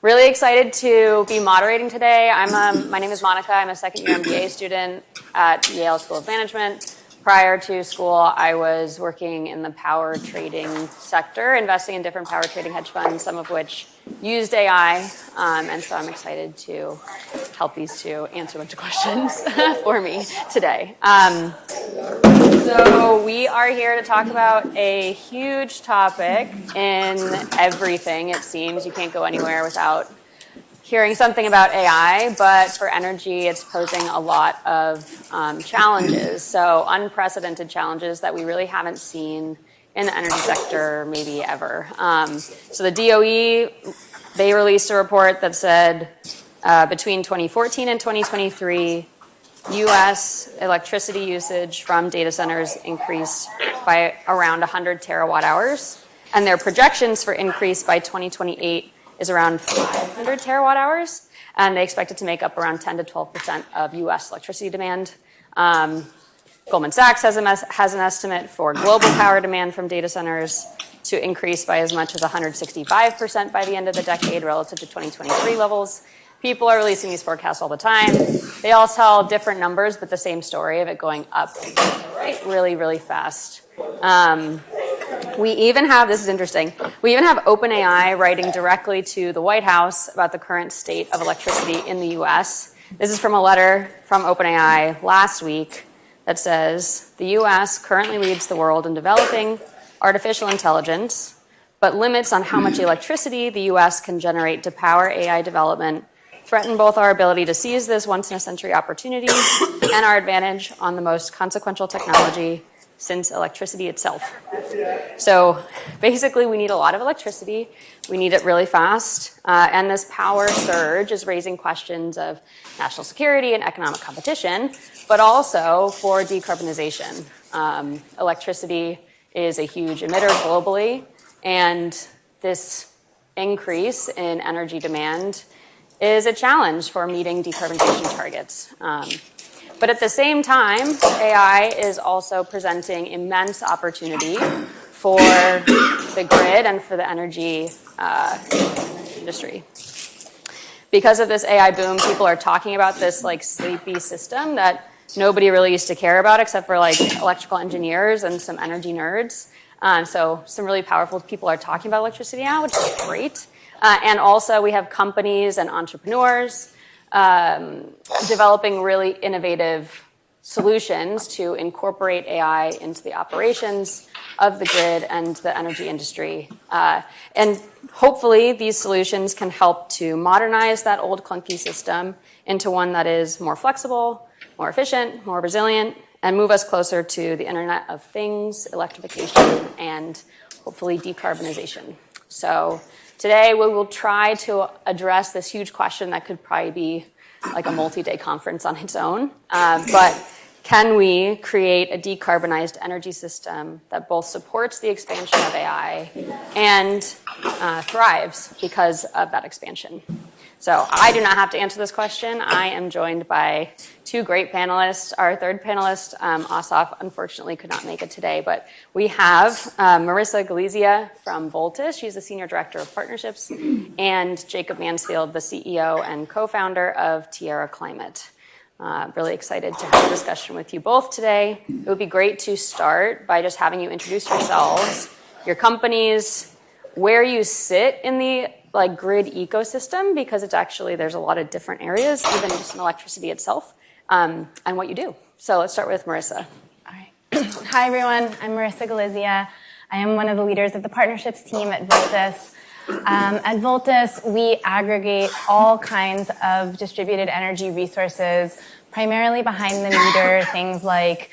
Really excited to be moderating today. My name is Monica. I'm a second-year MBA student at Yale School of Management. Prior to school, I was working in the power trading sector, investing in different power trading hedge funds, some of which used AI. And so I'm excited to help these two answer a bunch of questions for me today. So we are here to talk about a huge topic in everything, it seems. You can't go anywhere without hearing something about AI, but for energy, it's posing a lot of challenges. So unprecedented challenges that we really haven't seen in the energy sector maybe ever. So the DOE, they released a report that said between 2014 and 2023, U.S. electricity usage from data centers increased by around 100 terawatt hours, and their projections for increase by 2028 is around 500 terawatt hours, and they expect it to make up around 10 to 12% of U.S. electricity demand. Goldman Sachs has an estimate for global power demand from data centers to increase by as much as 165% by the end of the decade relative to 2023 levels. People are releasing these forecasts all the time. They all tell different numbers, but the same story of it going up really, really fast. We even have, this is interesting, we even have OpenAI writing directly to the White House about the current state of electricity in the US. This is from a letter from OpenAI last week that says, the US currently leads the world in developing artificial intelligence, but limits on how much electricity the US can generate to power AI development threaten both our ability to seize this once-in-a-century opportunity and our advantage on the most consequential technology since electricity itself. So basically, we need a lot of electricity. We need it really fast. And this power surge is raising questions of national security and economic competition, but also for decarbonization. Electricity is a huge emitter globally, and this increase in energy demand is a challenge for meeting decarbonization targets. But at the same time, AI is also presenting immense opportunity for the grid and for the energy industry. Because of this AI boom, people are talking about this like sleepy system that nobody really used to care about except for like electrical engineers and some energy nerds. So some really powerful people are talking about electricity now, which is great. And also we have companies and entrepreneurs developing really innovative solutions to incorporate AI into the operations of the grid and the energy industry. And hopefully these solutions can help to modernize that old clunky system into one that is more flexible, more efficient, more resilient, and move us closer to the Internet of Things, electrification, and hopefully decarbonization. So today, we will try to address this huge question that could probably be like a multi-day conference on its own. But can we create a decarbonized energy system that both supports the expansion of AI and thrives because of that expansion? So I do not have to answer this question. I am joined by two great panelists. Our third panelist, Asaf, unfortunately could not make it today, but we have Marissa Galizia from Voltus. She's the Senior Director of Partnerships, and Jacob Mansfield, the CEO and co-founder of Tierra Climate. Really excited to have a discussion with you both today. It would be great to start by just having you introduce yourselves, your companies, where you sit in the grid ecosystem, because it's actually, there's a lot of different areas, even just in electricity itself, and what you do. So let's start with Marissa. All right. Hi, everyone. I'm Marissa Galizia. I am one of the leaders of the partnerships team at Voltus. At Voltus, we aggregate all kinds of distributed energy resources, primarily behind the meter, things like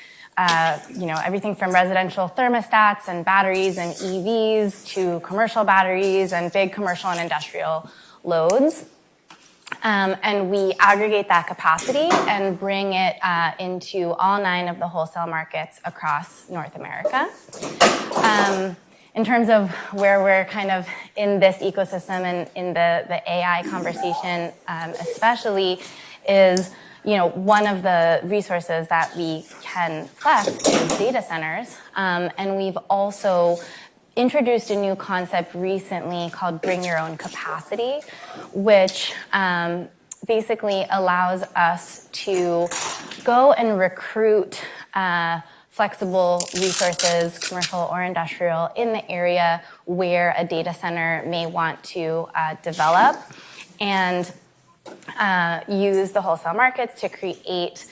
everything from residential thermostats and batteries and EVs to commercial batteries and big commercial and industrial loads. And we aggregate that capacity and bring it into all 9 of the wholesale markets across North America. In terms of where we're kind of in this ecosystem and in the AI conversation, especially is one of the resources that we can flex is data centers. And we've also introduced a new concept recently called Bring Your Own Capacity, which basically allows us to go and recruit flexible resources, commercial or industrial, in the area where a data center may want to develop, and use the wholesale markets to create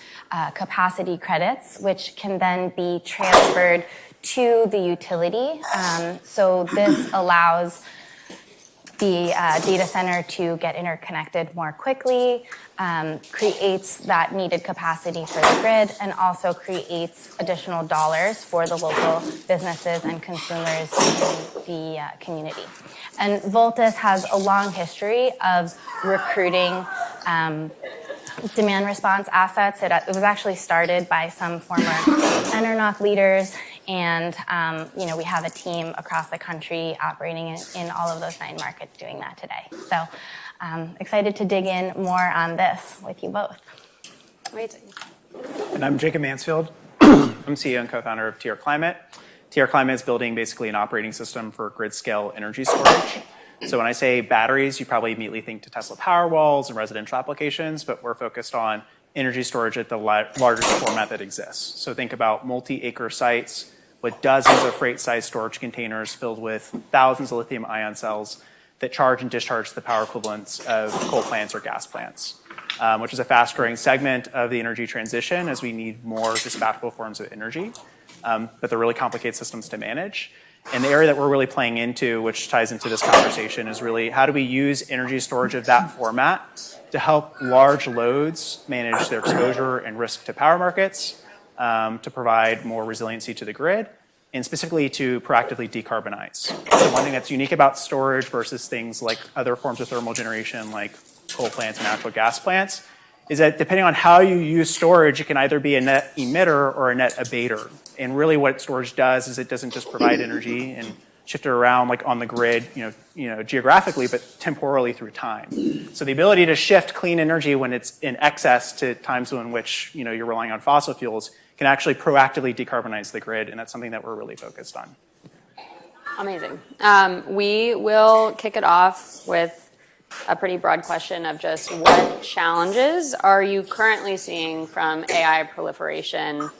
capacity credits, which can then be transferred to the utility. So this allows the data center to get interconnected more quickly, creates that needed capacity for the grid, and also creates additional dollars for the local businesses and consumers in the community. And Voltus has a long history of recruiting demand response assets. It was actually started by some former Enernoc leaders, and we have a team across the country operating in all of those 9 markets doing that today. So excited to dig in more on this with you both. Amazing. And I'm Jacob Mansfield. I'm CEO and co-founder of TR Climate. TR Climate is building basically an operating system for grid-scale energy storage. So when I say batteries, you probably immediately think to Tesla Powerwalls and residential applications, but we're focused on energy storage at the largest format that exists. So think about multi-acre sites with dozens of freight-sized storage containers filled with thousands of lithium-ion cells that charge and discharge the power equivalents of coal plants or gas plants, which is a fast-growing segment of the energy transition as we need more dispatchable forms of energy. But they're really complicated systems to manage. And the area that we're really playing into, which ties into this conversation, is really how do we use energy storage of that format to help large loads manage their exposure and risk to power markets, to provide more resiliency to the grid, and specifically to proactively decarbonize. So one thing that's unique about storage versus things like other forms of thermal generation like coal plants and natural gas plants is that depending on how you use storage, it can either be a net emitter or a net abater. And really what storage does is it doesn't just provide energy and shift it around like on the grid, geographically, but temporally through time. So the ability to shift clean energy when it's in excess to times in which you're relying on fossil fuels can actually proactively decarbonize the grid, and that's something that we're really focused on. Amazing. We will kick it off with a pretty broad question of just what challenges are you currently seeing from AI proliferation?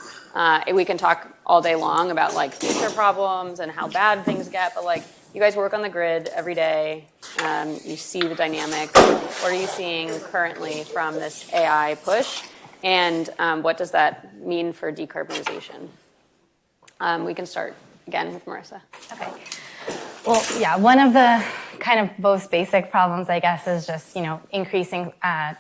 We can talk all day long about like future problems and how bad things get, but like you guys work on the grid every day. You see the dynamics. What are you seeing currently from this AI push? And what does that mean for decarbonization? We can start again with Marissa. Okay. Well, yeah, one of the kind of most basic problems, I guess, is just, increasing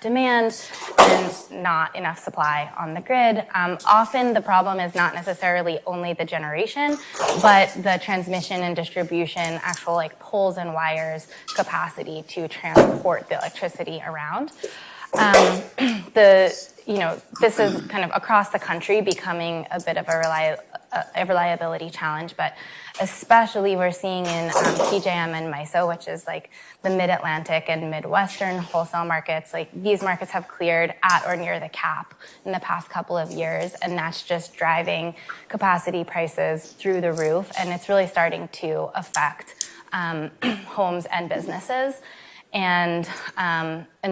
demand and not enough supply on the grid. Often the problem is not necessarily only the generation, but the transmission and distribution, actual like poles and wires capacity to transport the electricity around. This is kind of across the country becoming a bit of a reliability challenge, but especially we're seeing in PJM and MISO, which is like the mid-Atlantic and Midwestern wholesale markets. Like these markets have cleared at or near the cap in the past couple of years, and that's just driving capacity prices through the roof, and it's really starting to affect homes and businesses. And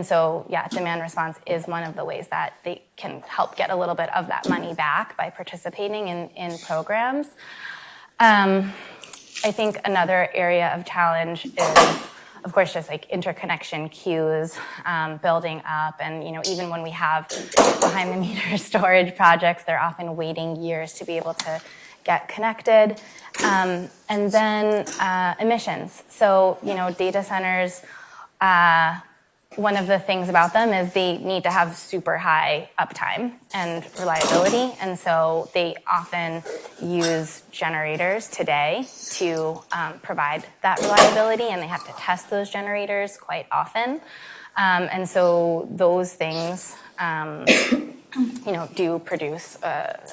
so, demand response is one of the ways that they can help get a little bit of that money back by participating in programs. I think another area of challenge is, of course, just like interconnection queues building up. And, even when we have behind the meter storage projects, they're often waiting years to be able to get connected. And then emissions. So, data centers, one of the things about them is they need to have super high uptime and reliability. And so they often use generators today to provide that reliability, and they have to test those generators quite often. And so those things, do produce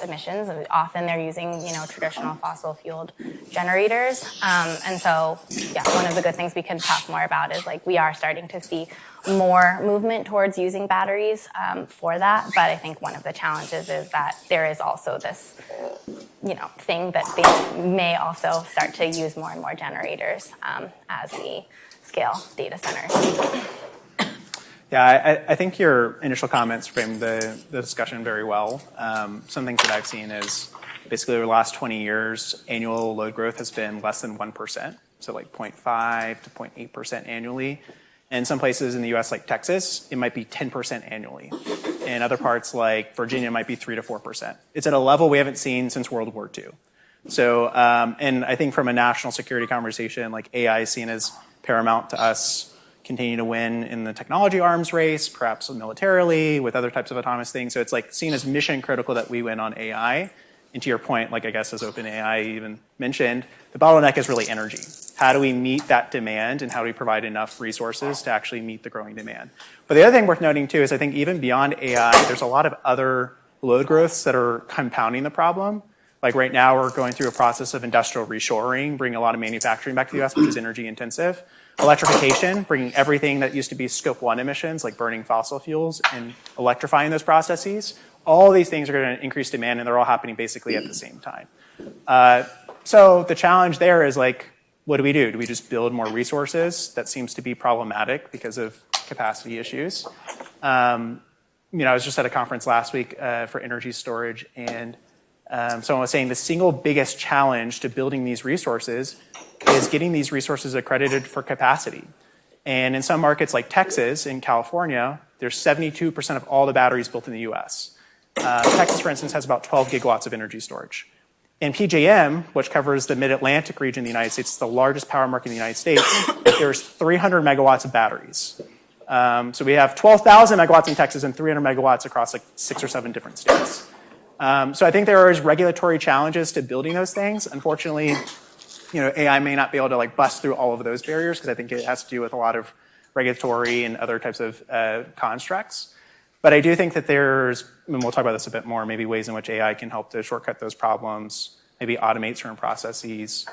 emissions. Often they're using, traditional fossil-fueled generators. And so, one of the good things we can talk more about is like we are starting to see more movement towards using batteries for that. But I think one of the challenges is that there is also this thing that they may also start to use more and more generators as we scale data centers. Yeah, I think your initial comments framed the discussion very well. Some things that I've seen is basically over the last 20 years, annual load growth has been less than 1%, so like 0.5 to 0.8% annually. In some places in the US, like Texas, it might be 10% annually. In other parts like Virginia, it might be 3 to 4%. It's at a level we haven't seen since World War II. So, and I think from a national security conversation, like AI is seen as paramount to us continue to win in the technology arms race, perhaps militarily, with other types of autonomous things. So it's like seen as mission critical that we win on AI. And to your point, like I guess as OpenAI even mentioned, the bottleneck is really energy. How do we meet that demand and how do we provide enough resources to actually meet the growing demand? But the other thing worth noting too is I think even beyond AI, there's a lot of other load growths that are compounding the problem. Like right now we're going through a process of industrial reshoring, bringing a lot of manufacturing back to the US, which is energy intensive. Electrification, bringing everything that used to be scope 1 emissions, like burning fossil fuels and electrifying those processes. All these things are going to increase demand and they're all happening basically at the same time. So the challenge there is like, what do we do? Do we just build more resources? That seems to be problematic because of capacity issues. I was just at a conference last week for energy storage and someone was saying the single biggest challenge to building these resources is getting these resources accredited for capacity. And in some markets like Texas and California, there's 72% of all the batteries built in the US. Texas, for instance, has about 12 gigawatts of energy storage. In PJM, which covers the mid-Atlantic region of the United States, it's the largest power market in the United States, there's 300 megawatts of batteries. So we have 12,000 megawatts in Texas and 300 megawatts across like 6 or 7 different states. So I think there is regulatory challenges to building those things. Unfortunately, AI may not be able to like bust through all of those barriers because I think it has to do with a lot of regulatory and other types of constructs. But I do think that there's, and we'll talk about this a bit more, maybe ways in which AI can help to shortcut those problems, maybe automate certain processes.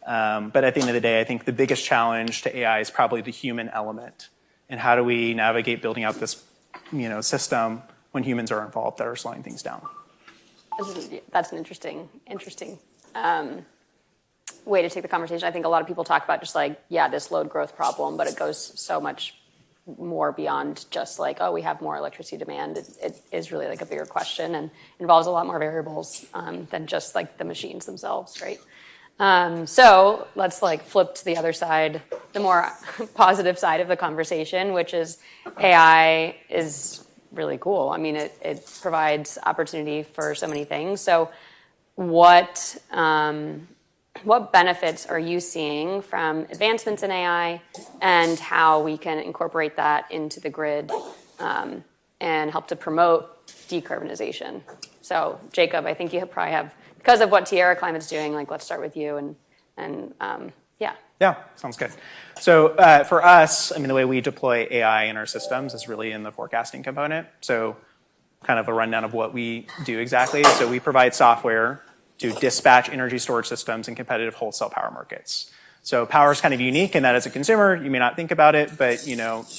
But at the end of the day, I think the biggest challenge to AI is probably the human element. And how do we navigate building out this system when humans are involved that are slowing things down? That's an interesting way to take the conversation. I think a lot of people talk about just like, this load growth problem, but it goes so much more beyond just like, we have more electricity demand. It is really like a bigger question and involves a lot more variables than just like the machines themselves, right? So let's like flip to the other side, the more positive side of the conversation, which is AI is really cool. I mean, it provides opportunity for so many things. So what benefits are you seeing from advancements in AI and how we can incorporate that into the grid and help to promote decarbonization? So Jacob, I think you probably have, because of what Tierra Climate's doing, like let's start with you and yeah. Yeah, sounds good. So for us, I mean, the way we deploy AI in our systems is really in the forecasting component. So kind of a rundown of what we do exactly. So we provide software to dispatch energy storage systems in competitive wholesale power markets. So power is kind of unique in that as a consumer, you may not think about it, but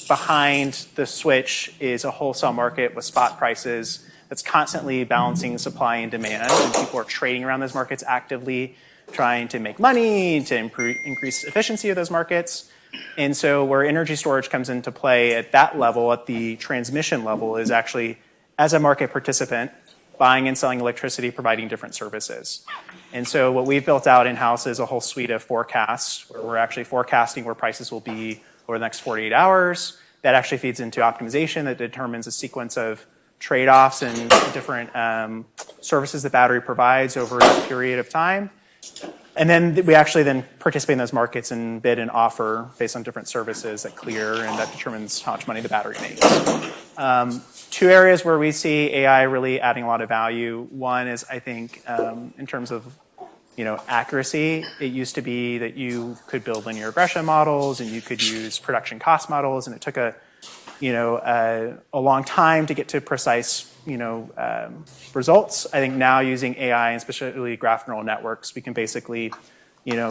behind the switch is a wholesale market with spot prices that's constantly balancing supply and demand. And people are trading around those markets actively, trying to make money, to increase efficiency of those markets. And so where energy storage comes into play at that level, at the transmission level, is actually as a market participant, buying and selling electricity, providing different services. And so what we've built out in-house is a whole suite of forecasts where we're actually forecasting where prices will be over the next 48 hours. That actually feeds into optimization that determines a sequence of trade-offs and different services the battery provides over a period of time. And then we actually then participate in those markets and bid and offer based on different services that clear, and that determines how much money the battery makes. Two areas where we see AI really adding a lot of value. One is, I think, in terms of accuracy. It used to be that you could build linear regression models and you could use production cost models, and it took a long time to get to precise results. I think now using AI and especially graph neural networks, we can basically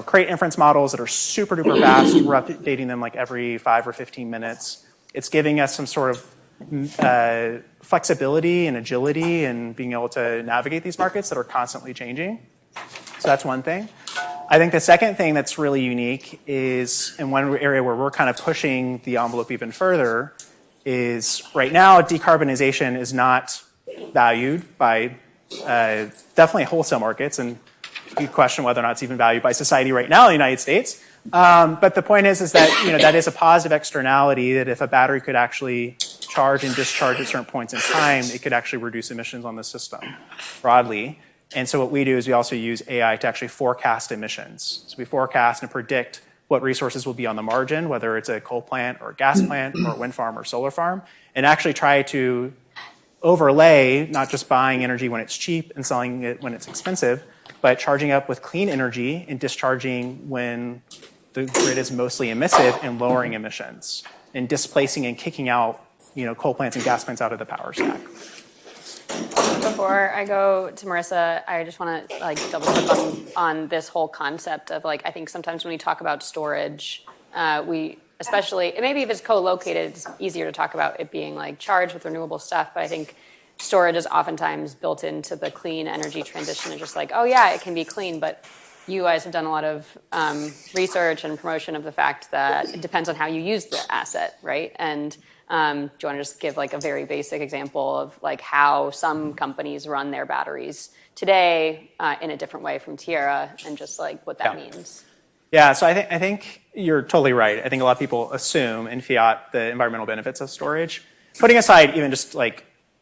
create inference models that are super duper fast. We're updating them like every 5 or 15 minutes. It's giving us some sort of flexibility and agility and being able to navigate these markets that are constantly changing. So that's one thing. I think the second thing that's really unique is, in one area where we're kind of pushing the envelope even further, is right now decarbonization is not valued by definitely wholesale markets, and you question whether or not it's even valued by society right now in the United States. But the point is that that is a positive externality, that if a battery could actually charge and discharge at certain points in time, it could actually reduce emissions on the system broadly. And so what we do is we also use AI to actually forecast emissions. So we forecast and predict what resources will be on the margin, whether it's a coal plant or a gas plant or a wind farm or solar farm, and actually try to overlay not just buying energy when it's cheap and selling it when it's expensive, but charging up with clean energy and discharging when the grid is mostly emissive and lowering emissions and displacing and kicking out coal plants and gas plants out of the power stack. Before I go to Marissa, I just want to double click on this whole concept of I think sometimes when we talk about storage, we especially, maybe if it's co-located, it's easier to talk about it being charged with renewable stuff, but I think storage is oftentimes built into the clean energy transition and just oh yeah, it can be clean, but you guys have done a lot of research and promotion of the fact that it depends on how you use the asset, right? And do you want to just give a very basic example of how some companies run their batteries today in a different way from Tierra, and just what that means? Yeah, so I think you're totally right. I think a lot of people assume in fiat the environmental benefits of storage. Putting aside even just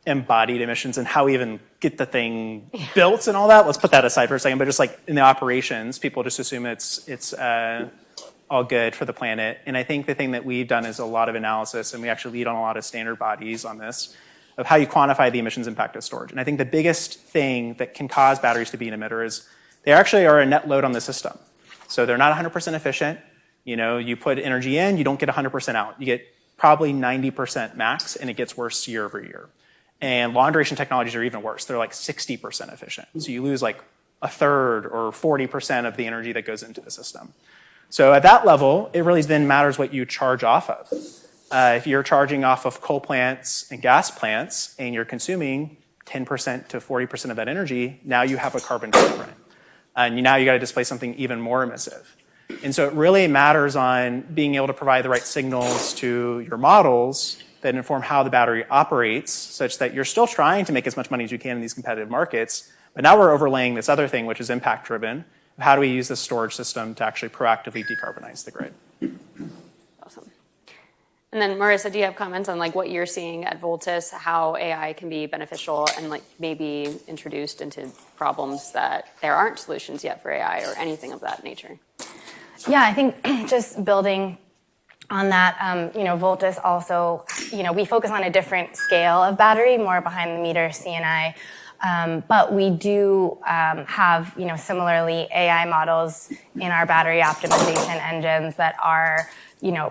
embodied emissions and how we even get the thing built and all that, let's put that aside for a second. But just in the operations, people just assume it's all good for the planet. And I think the thing that we've done is a lot of analysis, and we actually lead on a lot of standard bodies on this, of how you quantify the emissions impact of storage. And I think the biggest thing that can cause batteries to be an emitter is they actually are a net load on the system. So they're not 100% efficient. You put energy in, you don't get 100% out. You get probably 90% max, and it gets worse year over year. And long duration technologies are even worse. They're 60% efficient. So you lose a third or 40% of the energy that goes into the system. So at that level, it really then matters what you charge off of. If you're charging off of coal plants and gas plants and you're consuming 10% to 40% of that energy, now you have a carbon footprint. And now you got to displace something even more emissive. And so it really matters on being able to provide the right signals to your models that inform how the battery operates, such that you're still trying to make as much money as you can in these competitive markets. But now we're overlaying this other thing, which is impact driven. How do we use this storage system to actually proactively decarbonize the grid? Awesome. And then Marissa, do you have comments on what you're seeing at Voltus, how AI can be beneficial and maybe introduced into problems that there aren't solutions yet for AI or anything of that nature? Yeah, I think just building on that, Voltus also, we focus on a different scale of battery, more behind the meter C&I. But we do have, similarly AI models in our battery optimization engines that are,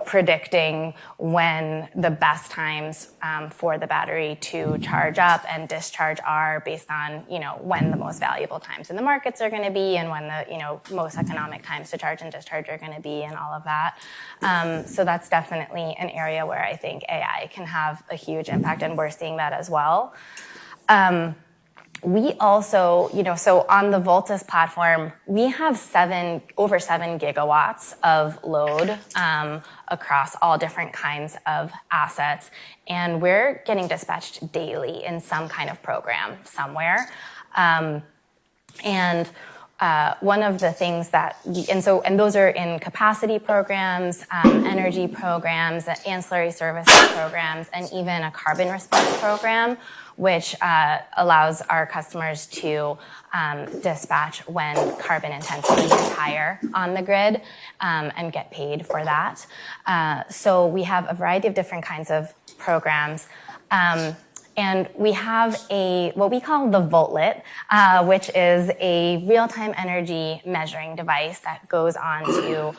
predicting when the best times for the battery to charge up and discharge are based on, when the most valuable times in the markets are going to be and when the, most economic times to charge and discharge are going to be and all of that. So that's definitely an area where I think AI can have a huge impact, and we're seeing that as well. We also, so on the Voltus platform, we have over 7 gigawatts of load across all different kinds of assets, and we're getting dispatched daily in some kind of program somewhere. One of the things that, and those are in capacity programs, energy programs, ancillary services programs, and even a carbon response program, which allows our customers to dispatch when carbon intensity is higher on the grid and get paid for that. So we have a variety of different kinds of programs. And we have what we call the Voltlet, which is a real-time energy measuring device that goes onto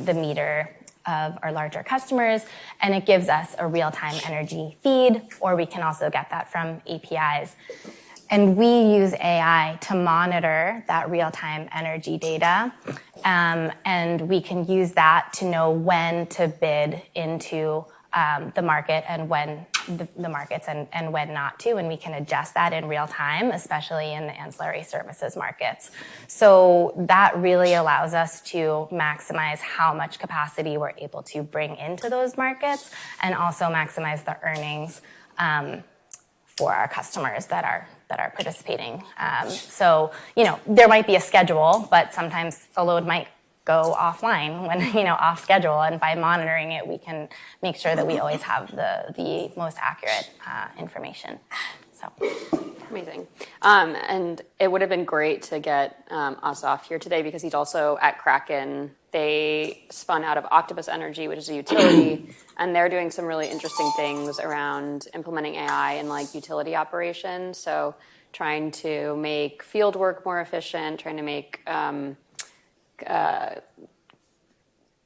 the meter of our larger customers, and it gives us a real-time energy feed, or we can also get that from APIs. And we use AI to monitor that real-time energy data, and we can use that to know when to bid into the market and when the markets and when not to, and we can adjust that in real time, especially in the ancillary services markets. So that really allows us to maximize how much capacity we're able to bring into those markets and also maximize the earnings for our customers that are participating. So, there might be a schedule, but sometimes the load might go offline when, off schedule. And by monitoring it, we can make sure that we always have the most accurate information. So amazing. And it would have been great to get Asaf here today because he's also at Kraken. They spun out of Octopus Energy, which is a utility, and they're doing some really interesting things around implementing AI in utility operations. So trying to make field work more efficient, trying to make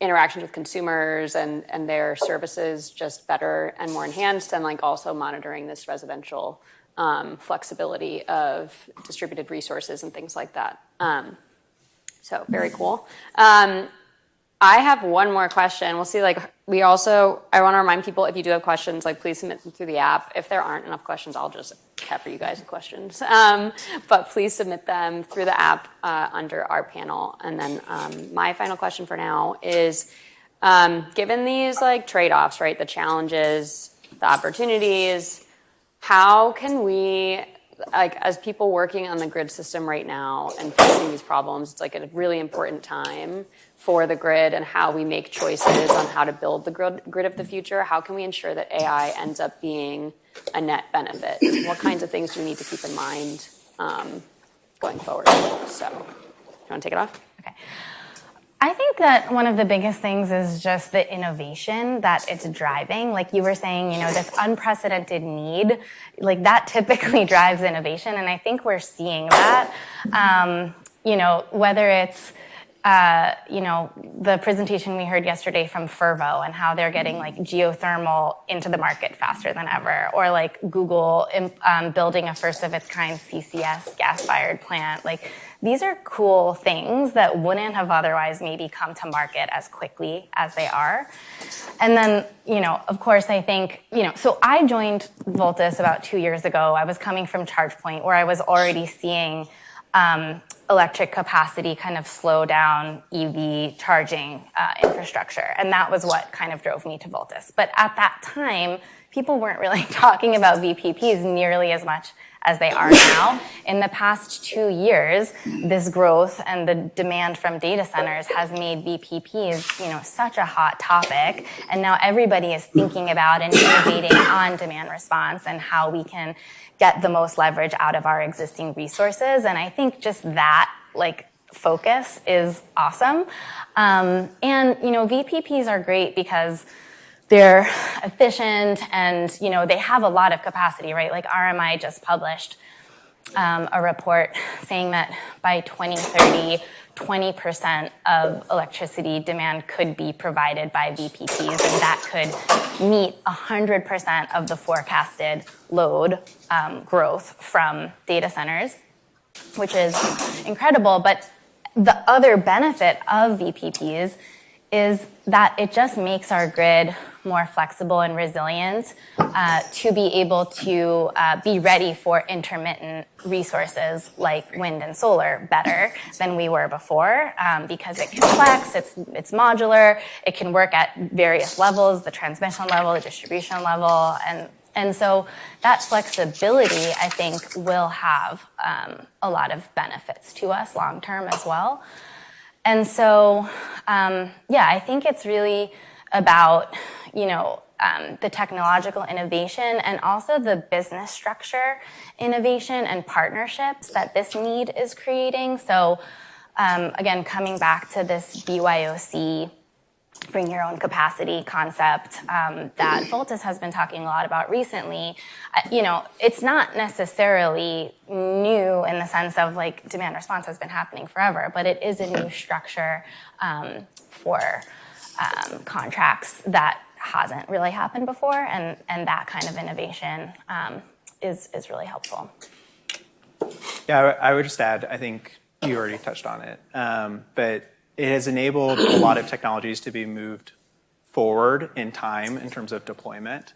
interactions with consumers and their services just better and more enhanced, and also monitoring this residential flexibility of distributed resources and things like that. So very cool. I have one more question. We'll see, I want to remind people, if you do have questions, please submit them through the app. If there aren't enough questions, I'll just pepper you guys with questions. But please submit them through the app under our panel. And then my final question for now is, given these trade-offs, right, the challenges, the opportunities, how can we, as people working on the grid system right now and facing these problems, it's a really important time for the grid and how we make choices on how to build the grid of the future. How can we ensure that AI ends up being a net benefit? What kinds of things do we need to keep in mind going forward? So, you want to take it off? Okay. I think that one of the biggest things is just the innovation that it's driving. Like you were saying, this unprecedented need, that typically drives innovation. And I think we're seeing that, whether it's, the presentation we heard yesterday from Fervo and how they're getting geothermal into the market faster than ever, or Google building a first of its kind CCS gas-fired plant. These are cool things that wouldn't have otherwise maybe come to market as quickly as they are. And then, of course, I think, so I joined Voltus about 2 years ago. I was coming from ChargePoint, where I was already seeing electric capacity kind of slow down EV charging infrastructure. And that was what kind of drove me to Voltus. But at that time, people weren't really talking about VPPs nearly as much as they are now. In the past 2 years, this growth and the demand from data centers has made VPPs, such a hot topic. And now everybody is thinking about and innovating on demand response and how we can get the most leverage out of our existing resources. And I think just that, focus is awesome. And, VPPs are great because they're efficient and, they have a lot of capacity, right? RMI just published a report saying that by 2030, 20% of electricity demand could be provided by VPPs, and that could meet 100% of the forecasted load growth from data centers, which is incredible. But the other benefit of VPPs is that it just makes our grid more flexible and resilient to be able to be ready for intermittent resources like wind and solar better than we were before, because it can flex, it's modular, it can work at various levels, the transmission level, the distribution level, and so that flexibility, I think, will have a lot of benefits to us long term as well. And so, I think it's really about, the technological innovation and also the business structure innovation and partnerships that this need is creating. So, again, coming back to this BYOC, bring your own capacity concept that Voltus has been talking a lot about recently, it's not necessarily new in the sense of demand response has been happening forever, but it is a new structure for contracts that hasn't really happened before, and that kind of innovation is really helpful. Yeah, I would just add, I think you already touched on it, but it has enabled a lot of technologies to be moved forward in time in terms of deployment,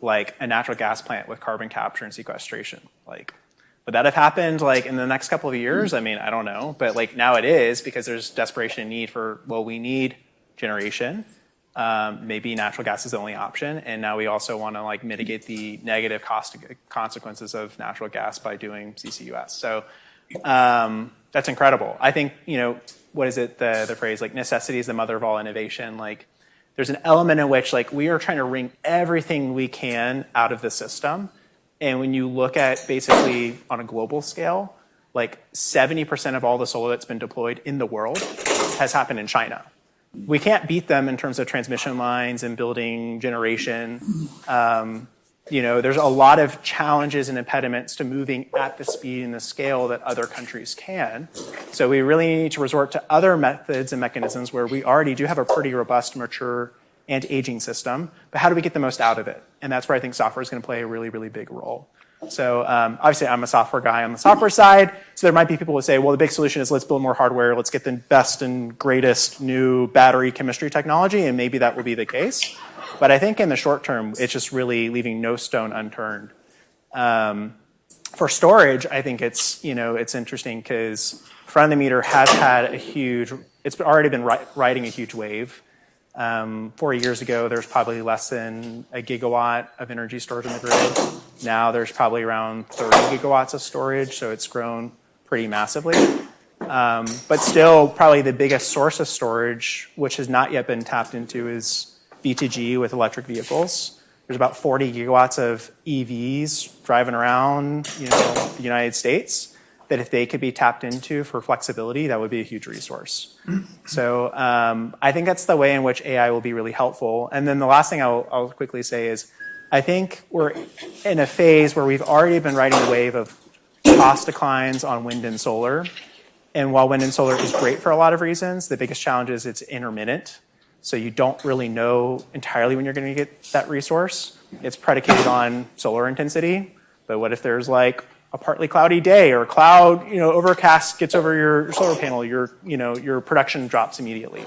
like a natural gas plant with carbon capture and sequestration. Like, would that have happened like in the next couple of years? I mean, I don't know, but like now it is because there's desperation and need for, well, we need generation. Maybe natural gas is the only option, and now we also want to like mitigate the negative consequences of natural gas by doing CCUS. So that's incredible. I think, you know, what is it, the phrase like necessity is the mother of all innovation. Like there's an element in which like we are trying to wring everything we can out of the system. And when you look at basically on a global scale, like 70% of all the solar that's been deployed in the world has happened in China. We can't beat them in terms of transmission lines and building generation. You know, there's a lot of challenges and impediments to moving at the speed and the scale that other countries can. So we really need to resort to other methods and mechanisms where we already do have a pretty robust, mature, and aging system, but how do we get the most out of it? And that's where I think software is going to play a really, really big role. So obviously I'm a software guy on the software side, so there might be people who say, well, the big solution is let's build more hardware, let's get the best and greatest new battery chemistry technology, and maybe that will be the case. But I think in the short term, it's just really leaving no stone unturned. For storage, I think it's, you know, it's interesting because front of the meter has had a huge, it's already been riding a huge wave. 4 years ago, there's probably less than a gigawatt of energy stored in the grid. Now there's probably around 30 gigawatts of storage, so it's grown pretty massively. But still, probably the biggest source of storage, which has not yet been tapped into, is V2G with electric vehicles. There's about 40 gigawatts of EVs driving around, you know, the United States, that if they could be tapped into for flexibility, that would be a huge resource. So I think that's the way in which AI will be really helpful. And then the last thing I'll quickly say is, I think we're in a phase where we've already been riding a wave of cost declines on wind and solar. And while wind and solar is great for a lot of reasons, the biggest challenge is it's intermittent. So you don't really know entirely when you're going to get that resource. It's predicated on solar intensity. But what if there's like a partly cloudy day or cloud, you know, overcast gets over your solar panel, your production drops immediately.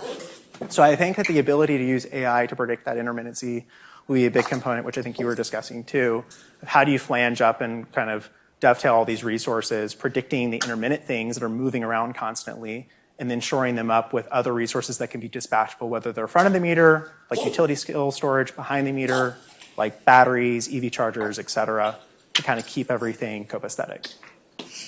So I think that the ability to use AI to predict that intermittency will be a big component, which I think you were discussing too, of how do you flange up and kind of dovetail all these resources, predicting the intermittent things that are moving around constantly, and then shoring them up with other resources that can be dispatchable, whether they're front of the meter, like utility scale storage, behind the meter, like batteries, EV chargers, et cetera, to kind of keep everything copacetic.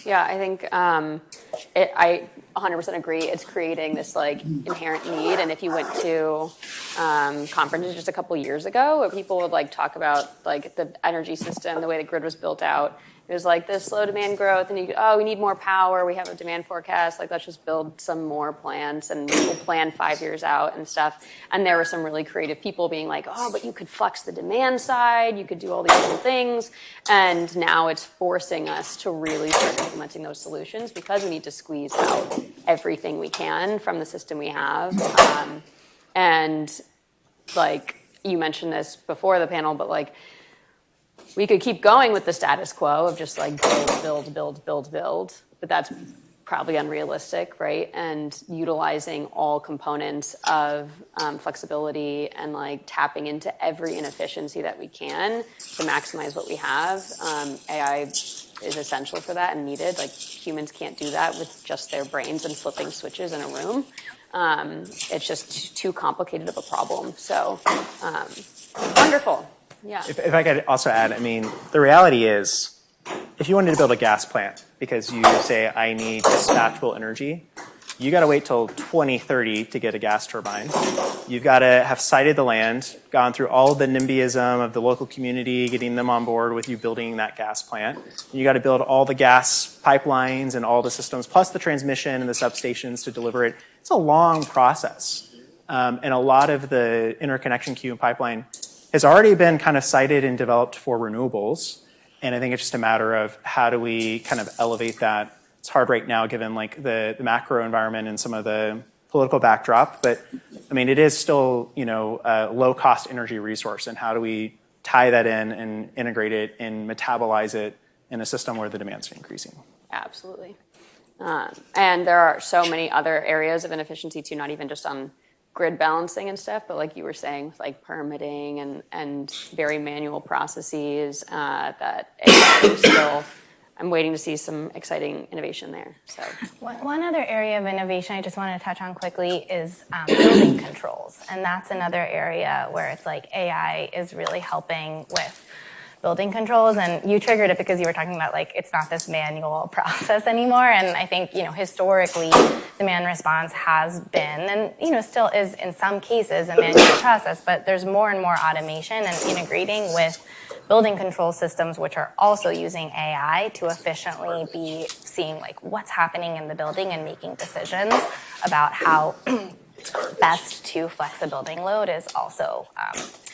Yeah, I think I 100% agree. It's creating this like inherent need. And if you went to conferences just a couple years ago where people would like talk about like the energy system, the way the grid was built out, it was like this slow demand growth, and we need more power. We have a demand forecast. Like, let's just build some more plants, and we'll plan 5 years out and stuff. And there were some really creative people being like, oh, but you could flex the demand side. You could do all these little things. And now it's forcing us to really start implementing those solutions because we need to squeeze out everything we can from the system we have. And like you mentioned this before the panel, but like, we could keep going with the status quo of just like build, but that's probably unrealistic, right? And utilizing all components of flexibility and like tapping into every inefficiency that we can to maximize what we have. AI is essential for that and needed. Like humans can't do that with just their brains and flipping switches in a room. It's just too complicated of a problem. So wonderful. Yeah. If I could also add, I mean, the reality is, if you wanted to build a gas plant because you say, I need dispatchable energy, you got to wait till 2030 to get a gas turbine. You've got to have sited the land, gone through all the NIMBYism of the local community, getting them on board with you building that gas plant. You got to build all the gas pipelines and all the systems, plus the transmission and the substations to deliver it. It's a long process. And a lot of the interconnection queue and pipeline has already been kind of cited and developed for renewables. And I think it's just a matter of how do we kind of elevate that. It's hard right now given like the macro environment and some of the political backdrop, but I mean, it is still, you know, a low cost energy resource, and how do we tie that in and integrate it and metabolize it in a system where the demand's increasing? Absolutely. And there are so many other areas of inefficiency too, not even just on grid balancing and stuff, but like you were saying, with like permitting and very manual processes, that AI still, I'm waiting to see some exciting innovation there. So one other area of innovation I just wanted to touch on quickly is building controls. And that's another area where it's like AI is really helping with building controls. And you triggered it because you were talking about like it's not this manual process anymore. And I think, historically, demand response has been and, still is in some cases a manual process, but there's more and more automation and integrating with building control systems, which are also using AI to efficiently be seeing like what's happening in the building and making decisions about how best to flex a building load is also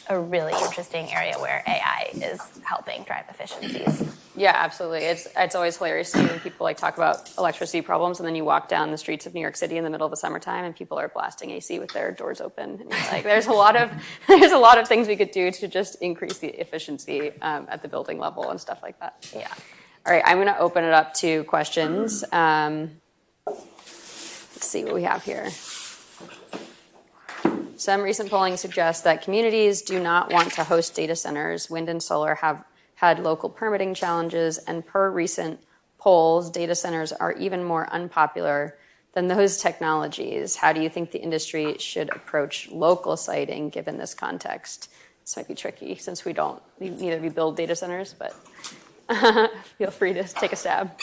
a really interesting area where AI is helping drive efficiencies. yeah, absolutely. It's always hilarious to me when people like talk about electricity problems, and then you walk down the streets of New York City in the middle of the summertime, and people are blasting AC with their doors open. And you're like, there's a lot of things we could do to just increase the efficiency at the building level and stuff like that. Yeah. All right, I'm going to open it up to questions. Let's see what we have here. Some recent polling suggests that communities do not want to host data centers. Wind and solar have had local permitting challenges, and per recent polls, data centers are even more unpopular than those technologies. How do you think the industry should approach local siting given this context? This might be tricky since neither we build data centers, but feel free to take a stab.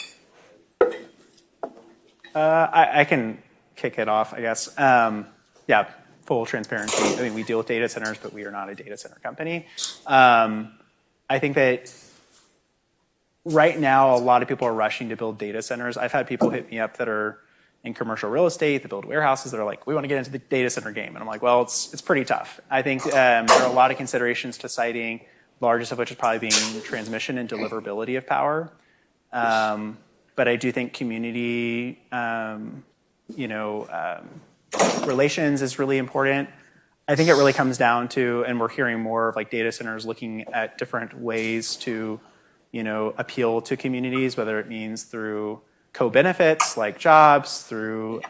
I can kick it off, I guess. Yeah, full transparency. I mean, we deal with data centers, but we are not a data center company. I think that right now, a lot of people are rushing to build data centers. I've had people hit me up that are in commercial real estate, that build warehouses, that are like, we want to get into the data center game. And I'm like, well, it's pretty tough. I think there are a lot of considerations to siting, largest of which is probably being transmission and deliverability of power. But I do think community, relations is really important. I think it really comes down to, and we're hearing more of like data centers looking at different ways to, appeal to communities, whether it means through co-benefits like jobs, through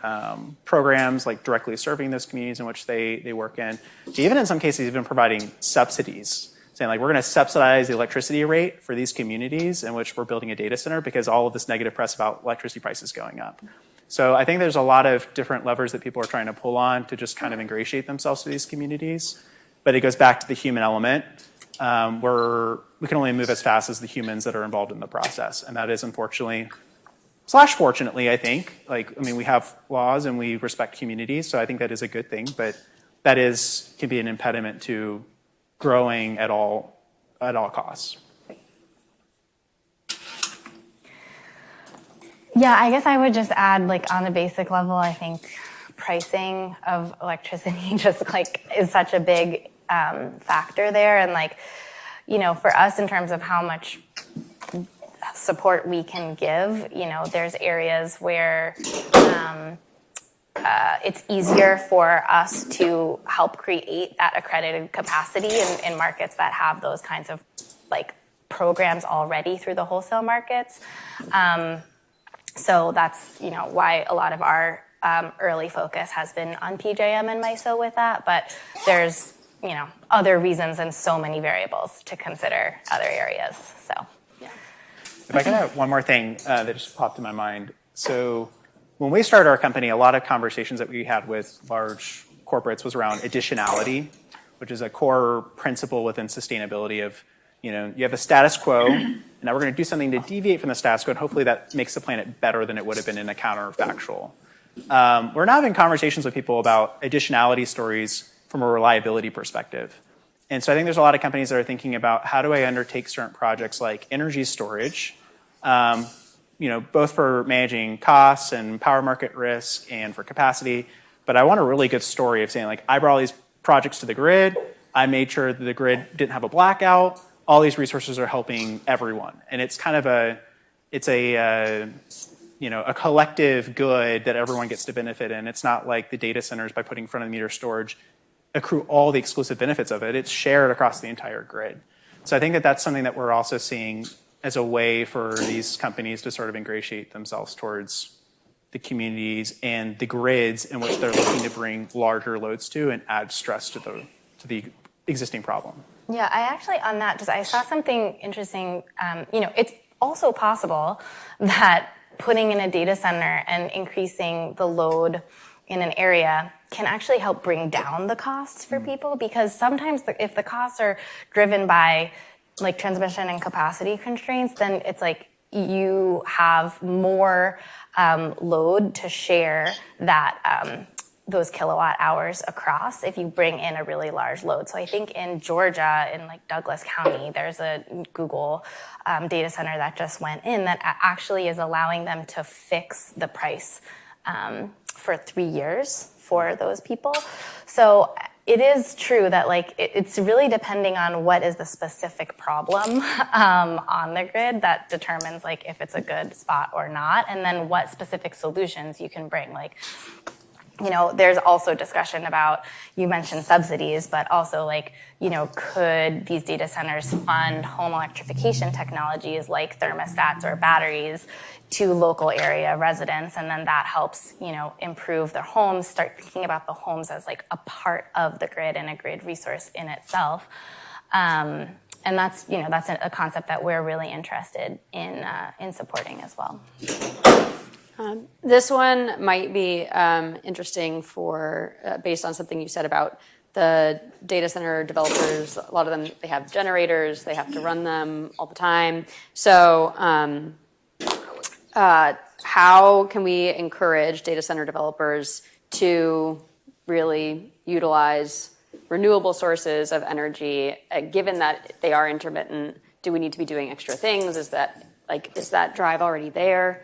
programs like directly serving those communities in which they work in, to even in some cases even providing subsidies, saying like we're going to subsidize the electricity rate for these communities in which we're building a data center because all of this negative press about electricity prices going up. So I think there's a lot of different levers that people are trying to pull on to just kind of ingratiate themselves to these communities. But it goes back to the human element, where we can only move as fast as the humans that are involved in the process. And that is unfortunately, /fortunately, I think. We have laws and we respect communities, so I think that is a good thing. But that can be an impediment to growing at all costs. Yeah, I guess I would just add, like, on a basic level, I think pricing of electricity just, is such a big factor there. And, for us, in terms of how much support we can give, there's areas where it's easier for us to help create that accredited capacity in markets that have those kinds of, programs already through the wholesale markets. So that's, why a lot of our early focus has been on PJM and MISO with that. But there's, other reasons and so many variables to consider other areas. So, yeah. If I can add one more thing that just popped in my mind. So when we started our company, a lot of conversations that we had with large corporates was around additionality, which is a core principle within sustainability of, you have a status quo, and now we're going to do something to deviate from the status quo, and hopefully that makes the planet better than it would have been in a counterfactual. We're now having conversations with people about additionality stories from a reliability perspective. And so I think there's a lot of companies that are thinking about how do I undertake certain projects like energy storage, both for managing costs and power market risk and for capacity. But I want a really good story of saying, I brought all these projects to the grid. I made sure that the grid didn't have a blackout. All these resources are helping everyone. And it's kind of a collective good that everyone gets to benefit in. It's not like the data centers, by putting front-of-the-meter storage, accrue all the exclusive benefits of it. It's shared across the entire grid. So I think that that's something that we're also seeing as a way for these companies to sort of ingratiate themselves towards the communities and the grids in which they're looking to bring larger loads to and add stress to the existing problem. Yeah, I actually, on that, I saw something interesting. It's also possible that putting in a data center and increasing the load in an area can actually help bring down the costs for people, because sometimes if the costs are driven by like transmission and capacity constraints, then it's like you have more load to share that those kilowatt hours across if you bring in a really large load. So I think in Georgia, in like Douglas County, there's a Google data center that just went in that actually is allowing them to fix the price for 3 years for those people. So it is true that like it's really depending on what is the specific problem on the grid that determines like if it's a good spot or not, and then what specific solutions you can bring. Like, there's also discussion about, you mentioned subsidies, but also like, could these data centers fund home electrification technologies like thermostats or batteries to local area residents? And then that helps, improve their homes, start thinking about the homes as like a part of the grid and a grid resource in itself. And that's a concept that we're really interested in supporting as well. This one might be interesting for based on something you said about the data center developers. A lot of them, they have generators, they have to run them all the time. So how can we encourage data center developers to really utilize renewable sources of energy, given that they are intermittent? Do we need to be doing extra things? Is that drive already there?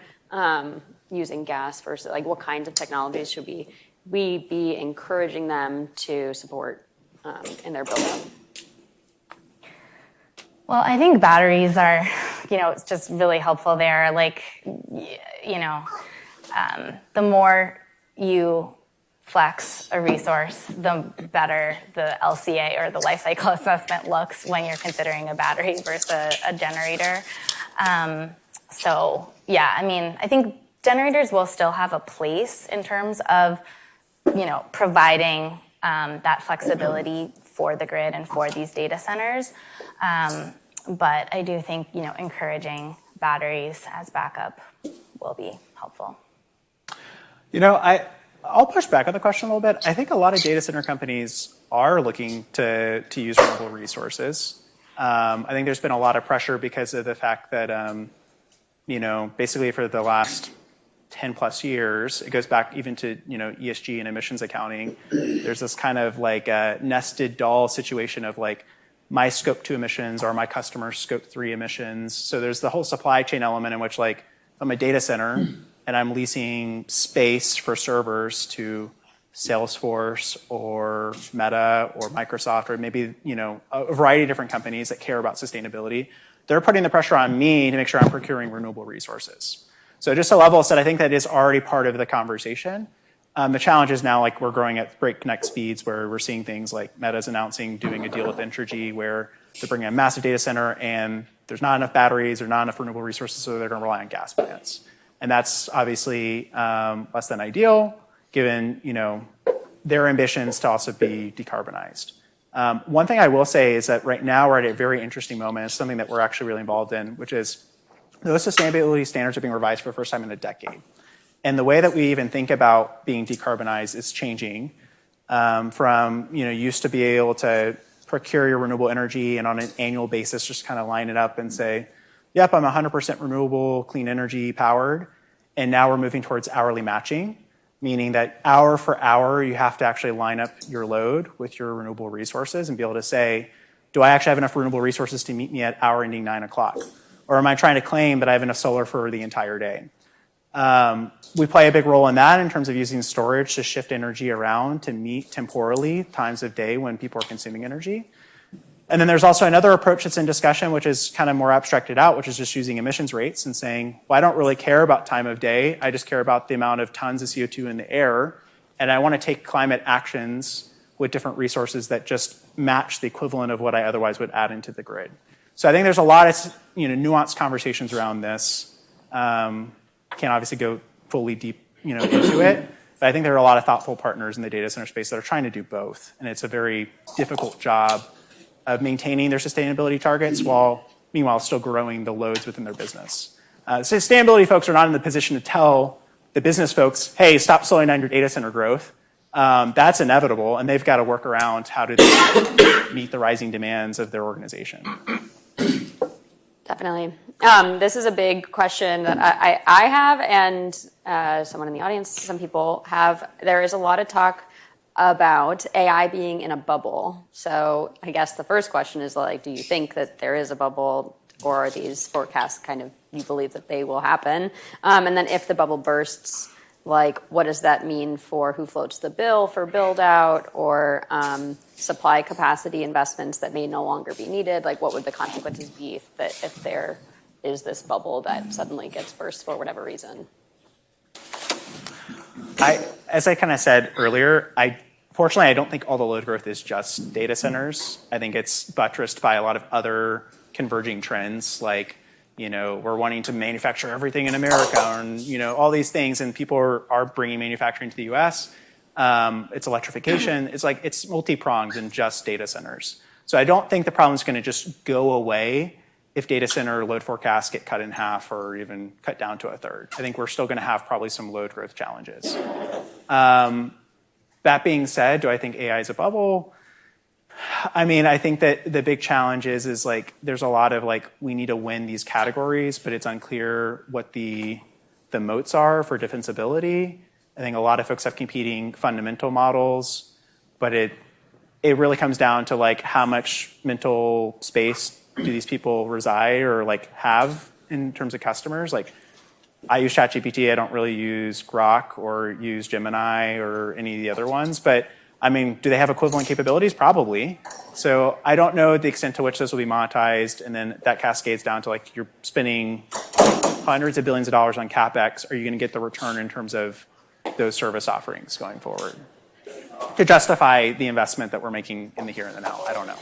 Using gas versus like what kinds of technologies should we be encouraging them to support in their build-out? Well, I think batteries are, it's just really helpful there. Like, the more you flex a resource, the better the LCA or the life cycle assessment looks when you're considering a battery versus a generator. So yeah, I think generators will still have a place in terms of, providing that flexibility for the grid and for these data centers. But I do think, encouraging batteries as backup will be helpful. I'll push back on the question a little bit. I think a lot of data center companies are looking to use renewable resources. I think there's been a lot of pressure because of the fact that, basically for the last 10 plus years, it goes back even to, ESG and emissions accounting. There's this kind of like a nested doll situation of like my scope 2 emissions or my customer's scope 3 emissions. So there's the whole supply chain element in which like I'm a data center and I'm leasing space for servers to Salesforce or Meta or Microsoft or maybe, a variety of different companies that care about sustainability. They're putting the pressure on me to make sure I'm procuring renewable resources. So just a level set, I think that is already part of the conversation. The challenge is now like we're growing at breakneck speeds where we're seeing things like Meta's announcing doing a deal with Entergy where they're bringing a massive data center and there's not enough batteries or not enough renewable resources, so they're going to rely on gas plants. And that's obviously less than ideal given, their ambitions to also be decarbonized. One thing I will say is that right now we're at a very interesting moment. It's something that we're actually really involved in, which is those sustainability standards are being revised for the first time in a decade. And the way that we even think about being decarbonized is changing from, used to be able to procure your renewable energy and on an annual basis just kind of line it up and say, yep, I'm 100% renewable, clean energy powered. And now we're moving towards hourly matching, meaning that hour for hour, you have to actually line up your load with your renewable resources and be able to say, do I actually have enough renewable resources to meet me at hour ending 9 o'clock? Or am I trying to claim that I have enough solar for the entire day? We play a big role in that in terms of using storage to shift energy around to meet temporally times of day when people are consuming energy. And then there's also another approach that's in discussion, which is kind of more abstracted out, which is just using emissions rates and saying, well, I don't really care about time of day. I just care about the amount of tons of CO2 in the air. And I want to take climate actions with different resources that just match the equivalent of what I otherwise would add into the grid. So I think there's a lot of nuanced conversations around this. Can't obviously go fully deep into it. But I think there are a lot of thoughtful partners in the data center space that are trying to do both. And it's a very difficult job of maintaining their sustainability targets while meanwhile still growing the loads within their business. Sustainability folks are not in the position to tell the business folks, hey, stop slowing down your data center growth. That's inevitable, and they've got to work around how to meet the rising demands of their organization. Definitely. This is a big question that I have, and someone in the audience, some people have. There is a lot of talk about AI being in a bubble. So I guess the first question is like, do you think that there is a bubble, or are these forecasts kind of, you believe that they will happen? And then if the bubble bursts, like, what does that mean for who floats the bill for build out, or supply capacity investments that may no longer be needed? Like, what would the consequences be if there is this bubble that suddenly gets burst for whatever reason? As I kind of said earlier, fortunately, I don't think all the load growth is just data centers. I think it's buttressed by a lot of other converging trends, like, we're wanting to manufacture everything in America, and all these things, and people are bringing manufacturing to the U.S. It's electrification. It's multi-pronged than just data centers. So I don't think the problem is going to just go away if data center load forecasts get cut in half or even cut down to a third. I think we're still going to have probably some load growth challenges. That being said, do I think AI is a bubble? I mean, I think that the big challenge is like, there's a lot of like, we need to win these categories, but it's unclear what the moats are for defensibility. I think a lot of folks have competing fundamental models, but it really comes down to like, how much mental space do these people reside or like have in terms of customers? Like, I use ChatGPT. I don't really use Grok or use Gemini or any of the other ones, but I mean, do they have equivalent capabilities? Probably. So I don't know the extent to which this will be monetized, and then that cascades down to like, you're spending hundreds of billions of dollars on CapEx. Are you going to get the return in terms of those service offerings going forward to justify the investment that we're making in the here and the now? I don't know.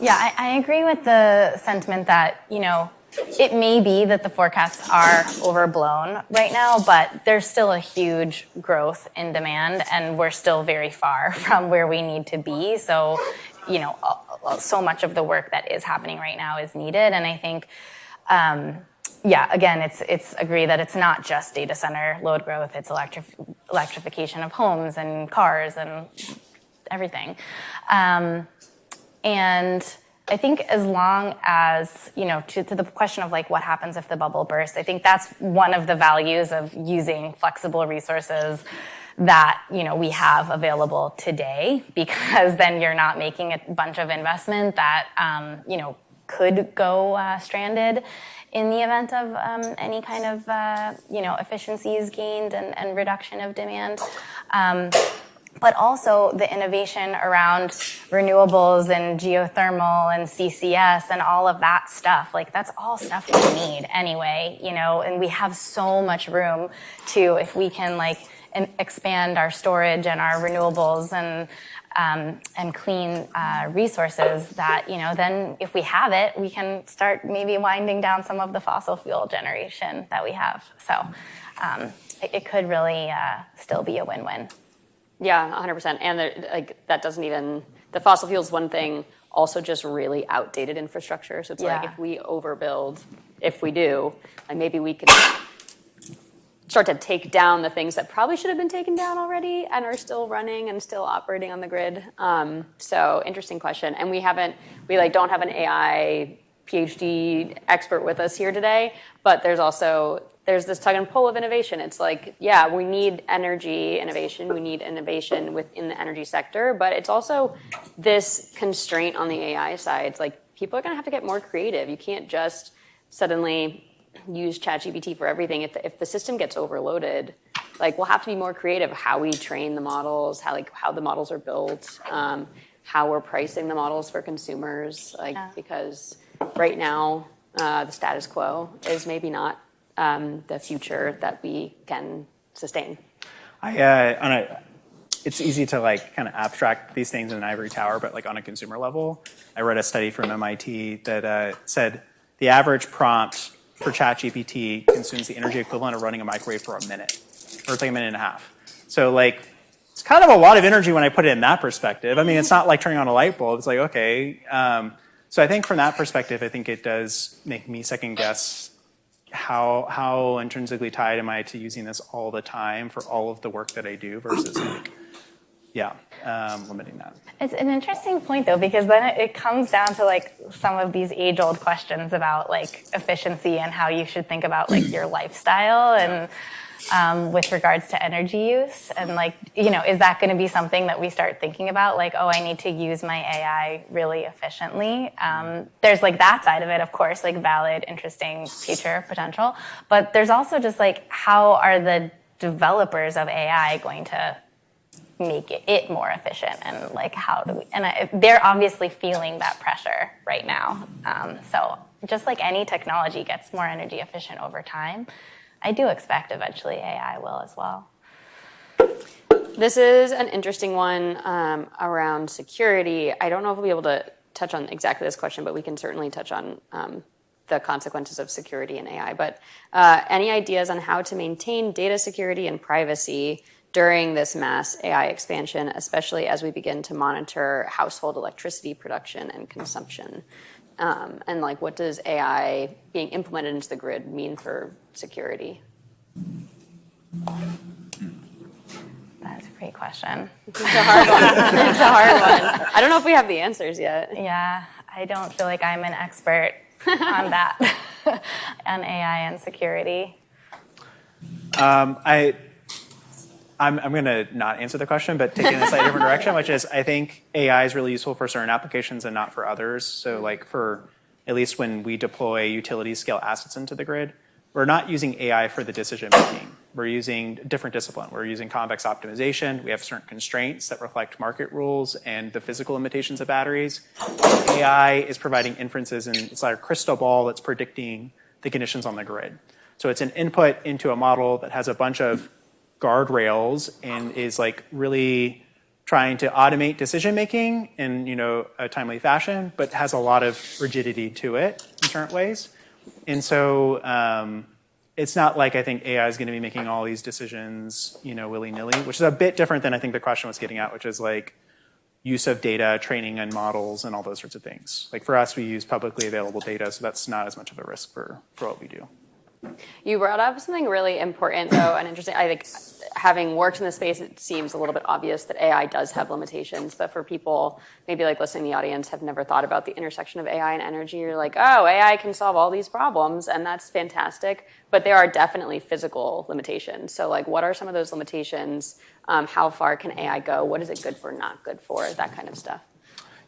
Yeah, I agree with the sentiment that, it may be that the forecasts are overblown right now, but there's still a huge growth in demand, and we're still very far from where we need to be. So, so much of the work that is happening right now is needed. And I think, again, it's agree that it's not just data center load growth, it's electrification of homes and cars and everything. And I think as long as, to the question of like what happens if the bubble bursts, I think that's one of the values of using flexible resources that, we have available today, because then you're not making a bunch of investment that, could go stranded in the event of any kind of, efficiencies gained and reduction of demand. But also the innovation around renewables and geothermal and CCS and all of that stuff. Like, that's all stuff we need anyway, and we have so much room to, if we can like expand our storage and our renewables and clean resources, that, then if we have it, we can start maybe winding down some of the fossil fuel generation that we have. So it could really still be a win-win. Yeah, 100%. And that doesn't even, the fossil fuels one thing, also just really outdated infrastructure. So it's like, if we overbuild, if we do, like maybe we could start to take down the things that probably should have been taken down already and are still running and still operating on the grid. So interesting question. And we don't have an AI PhD expert with us here today, but there's this tug and pull of innovation. It's like, we need energy innovation. We need innovation within the energy sector, but it's also this constraint on the AI side. It's like, people are going to have to get more creative. You can't just suddenly use ChatGPT for everything. If the system gets overloaded, like, we'll have to be more creative how we train the models, how the models are built, how we're pricing the models for consumers. Because right now, the status quo is maybe not the future that we can sustain. It's easy to like kind of abstract these things in an ivory tower, but like on a consumer level, I read a study from MIT that said the average prompt for ChatGPT consumes the energy equivalent of running a microwave for a minute, or it's like a minute and a half. So like, it's kind of a lot of energy when I put it in that perspective. I mean, it's not like turning on a light bulb. It's like, okay. So I think from that perspective, I think it does make me second guess how intrinsically tied am I to using this all the time for all of the work that I do versus like, limiting that. It's an interesting point though, because then it comes down to like some of these age-old questions about like efficiency and how you should think about like your lifestyle and with regards to energy use. And like, you know, is that going to be something that we start thinking about? Like, oh, I need to use my AI really efficiently. There's like that side of it, of course, like valid, interesting future potential. But there's also just like, how are the developers of AI going to make it more efficient, and like how do we, and they're obviously feeling that pressure right now. So just like any technology gets more energy efficient over time, I do expect eventually AI will as well. This is an interesting one around security. I don't know if we'll be able to touch on exactly this question, but we can certainly touch on the consequences of security in AI. But any ideas on how to maintain data security and privacy during this mass AI expansion, especially as we begin to monitor household electricity production and consumption? And like, what does AI being implemented into the grid mean for security? That's a great question. It's a hard one. It's a hard one. I don't know if we have the answers yet. Yeah, I don't feel like I'm an expert on that, on AI and security. I'm going to not answer the question, but take it in a slightly different direction, which is I think AI is really useful for certain applications and not for others. So like for, at least when we deploy utility scale assets into the grid, we're not using AI for the decision making. We're using a different discipline. We're using convex optimization. We have certain constraints that reflect market rules and the physical limitations of batteries. AI is providing inferences, and it's like a crystal ball that's predicting the conditions on the grid. So it's an input into a model that has a bunch of guardrails and is like really trying to automate decision making in, you know, a timely fashion, but has a lot of rigidity to it in certain ways. And so it's not like I think AI is going to be making all these decisions, you know, willy-nilly, which is a bit different than I think the question was getting at, which is like use of data, training and models and all those sorts of things. Like for us, we use publicly available data, so that's not as much of a risk for what we do. You brought up something really important, though, and interesting. I think having worked in the space, it seems a little bit obvious that AI does have limitations. But for people maybe like listening to the audience have never thought about the intersection of AI and energy, you're like, oh, AI can solve all these problems, and that's fantastic. But there are definitely physical limitations. So like, what are some of those limitations? How far can AI go? What is it good for, not good for? That kind of stuff.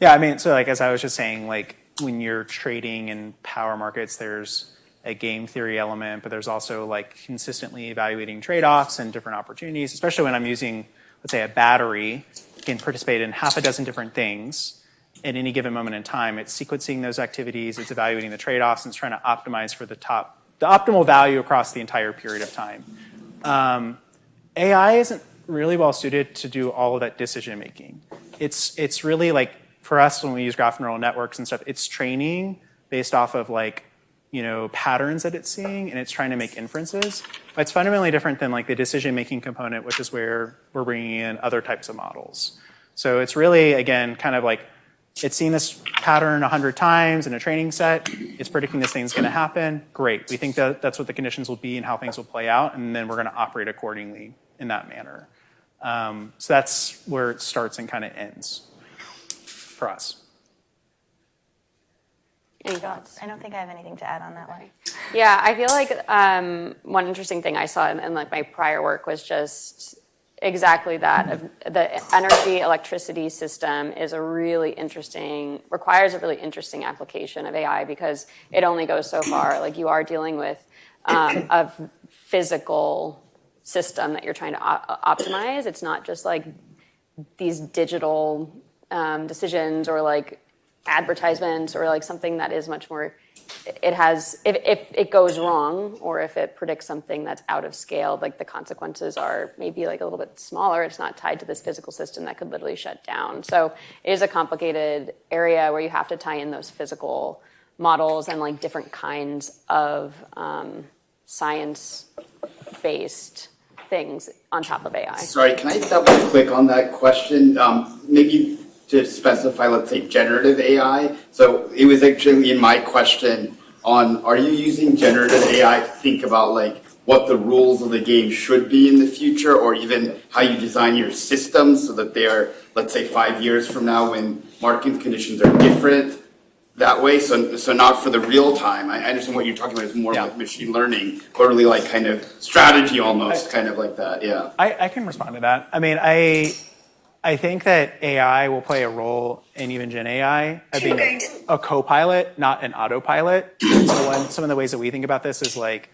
Yeah, I mean, so like as I was just saying, like when you're trading in power markets, there's a game theory element, but there's also like consistently evaluating trade-offs and different opportunities, especially when I'm using, let's say, a battery can participate in half a dozen different things at any given moment in time. It's sequencing those activities, it's evaluating the trade-offs, and it's trying to optimize for the optimal value across the entire period of time. AI isn't really well suited to do all of that decision making. It's really like, for us, when we use graph neural networks and stuff, it's training based off of like, you know, patterns that it's seeing, and it's trying to make inferences. But it's fundamentally different than like the decision-making component, which is where we're bringing in other types of models. So it's really, again, kind of like it's seen this pattern 100 times in a training set. It's predicting this thing's going to happen. Great. We think that that's what the conditions will be and how things will play out, and then we're going to operate accordingly in that manner. So that's where it starts and kind of ends for us. Any thoughts? I don't think I have anything to add on that one. Yeah, I feel like one interesting thing I saw in like my prior work was just exactly that. Of the energy electricity system is a really interesting, requires a really interesting application of AI because it only goes so far. Like you are dealing with a physical system that you're trying to optimize. It's not just like these digital decisions or like advertisements or like something that is much more, it has, if it goes wrong or if it predicts something that's out of scale, like the consequences are maybe like a little bit smaller. It's not tied to this physical system that could literally shut down. So it is a complicated area where you have to tie in those physical models and like different kinds of science-based things on top of AI. Sorry, can I double click on that question? Maybe to specify, let's say, generative AI. So it was actually in my question on, are you using generative AI to think about like what the rules of the game should be in the future, or even how you design your systems so that they are, let's say, 5 years from now when market conditions are different that way? So not for the real time. I understand what you're talking about is more like machine learning, but really like kind of strategy almost, kind of like that. Yeah. I can respond to that. I mean, I think that AI will play a role in even Gen AI of being a co-pilot, not an autopilot. So some of the ways that we think about this is like,